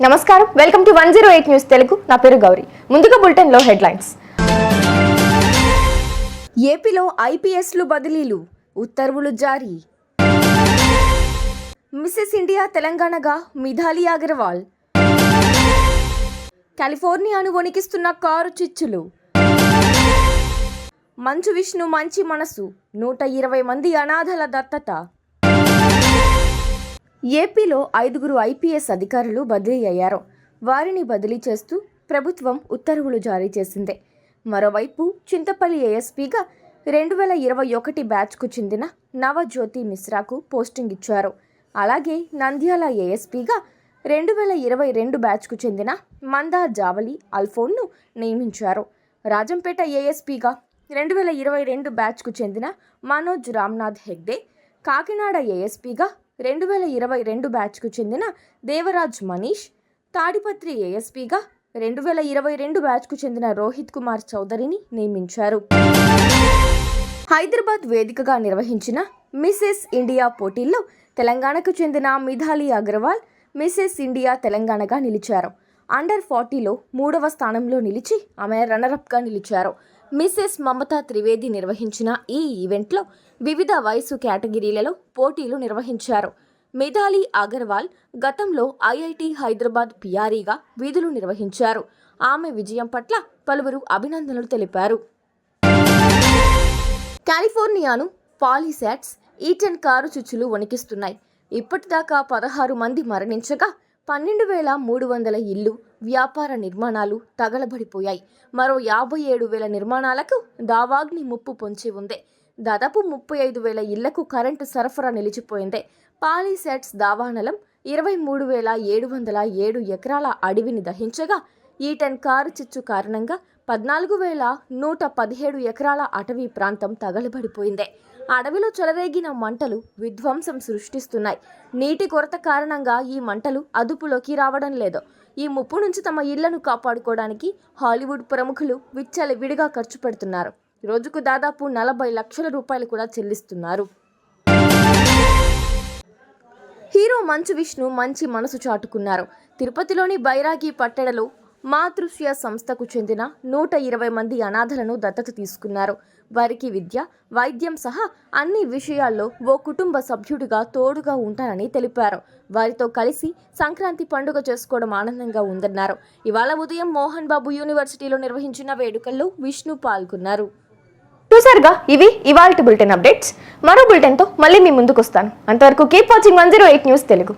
నమస్కారం, welcome to 108 news Telugu. నా పేరు గౌరీ. ముందుగా బులెటిన్ లో హెడ్లైన్స్. ఏపీలో ఐపీఎస్లు బదిలీలు, ఉత్తర్వులు జారీ. మిసెస్ ఇండియా తెలంగాణగా మిథాలీ అగర్వాల్. కాలిఫోర్నియాను వణికిస్తున్న కారు చిచ్చులు. మంచు విష్ణు మంచి మనసు, 120 మంది అనాథల దత్తత. ఏపీలో 5 ఐపీఎస్ అధికారులు బదిలీ అయ్యారు. వారిని బదిలీ చేస్తూ ప్రభుత్వం ఉత్తర్వులు జారీ చేసింది. మరోవైపు చింతపల్లి ఏఎస్పీగా 2021 బ్యాచ్కు చెందిన నవజ్యోతి మిశ్రాకు పోస్టింగ్ ఇచ్చారు. అలాగే నంద్యాల ఏఎస్పీగా 2022 బ్యాచ్కు చెందిన మందార్ జావలి అల్ఫోన్ను నియమించారు. రాజంపేట ఏఎస్పీగా 2022 బ్యాచ్కు చెందిన మనోజ్ రామ్నాథ్ హెగ్డే, కాకినాడ ఏఎస్పీగా 2022 బ్యాచ్కు చెందిన దేవరాజ్ మనీష్, తాడిపత్రి ఏఎస్పీగా 2022 బ్యాచ్కు చెందిన రోహిత్ కుమార్ చౌదరిని నియమించారు. హైదరాబాద్ వేదికగా నిర్వహించిన మిసెస్ ఇండియా పోటీల్లో తెలంగాణకు చెందిన మిథాలీ అగర్వాల్ మిసెస్ ఇండియా తెలంగాణగా నిలిచారు. అండర్ 40లో 3వ స్థానంలో నిలిచి ఆమె రన్నరప్గా నిలిచారు. మిసెస్ మమతా త్రివేది నిర్వహించిన ఈ ఈవెంట్లో వివిధ వయసు కేటగిరీలలో పోటీలు నిర్వహించారు. మిథాలీ అగర్వాల్ గతంలో ఐఐటి హైదరాబాద్ పిఆర్ఈగా విధులు నిర్వహించారు. ఆమె విజయం పట్ల పలువురు అభినందనలు తెలిపారు. కాలిఫోర్నియాను పాలిసాట్స్ E10 కారు చుచ్చులు వణికిస్తున్నాయి. ఇప్పటిదాకా 16 మంది మరణించగా 12,300 ఇళ్లు, వ్యాపార నిర్మాణాలు తగలబడిపోయాయి. మరో 57,000 నిర్మాణాలకు దావాగ్ని ముప్పు పొంచి ఉంది. దాదాపు 35,000 ఇళ్లకు కరెంటు సరఫరా నిలిచిపోయింది. పాలిసాట్స్ దావానలం 23,707 ఎకరాల అడవిని దహించగా E10 కారు చిచ్చు కారణంగా 14,117 ఎకరాల అటవీ ప్రాంతం తగలబడిపోయింది. అడవిలో చెలరేగిన మంటలు విధ్వంసం సృష్టిస్తున్నాయి. నీటి కొరత కారణంగా ఈ మంటలు అదుపులోకి రావడం లేదు. ఈ ముప్పు నుంచి తమ ఇళ్లను కాపాడుకోవడానికి హాలీవుడ్ ప్రముఖులు విచ్చలవిడిగా ఖర్చు పెడుతున్నారు. రోజుకు దాదాపు 40 లక్షల రూపాయలు కూడా చెల్లిస్తున్నారు. హీరో మంచు విష్ణు మంచి మనసు చాటుకున్నారు. తిరుపతిలోని బైరాగి పట్టణలో మాతృశ్య సంస్థకు చెందిన 120 మంది అనాథలను దత్తత తీసుకున్నారు. వారికి విద్య, వైద్యం సహా అన్ని విషయాల్లో ఓ కుటుంబ సభ్యుడిగా తోడుగా ఉంటానని తెలిపారు. వారితో కలిసి సంక్రాంతి పండుగ చేసుకోవడం ఆనందంగా ఉందన్నారు. ఇవాళ ఉదయం మోహన్ బాబు యూనివర్సిటీలో నిర్వహించిన వేడుకల్లో విష్ణు పాల్గొన్నారు. చూసారుగా, ఇవి ఇవాల్టి బులెటిన్ అప్డేట్స్. మరో బులెటిన్తో మళ్ళీ మీ ముందుకు వస్తాను. అంతవరకు కీప్ వాచింగ్ 108 న్యూస్ తెలుగు.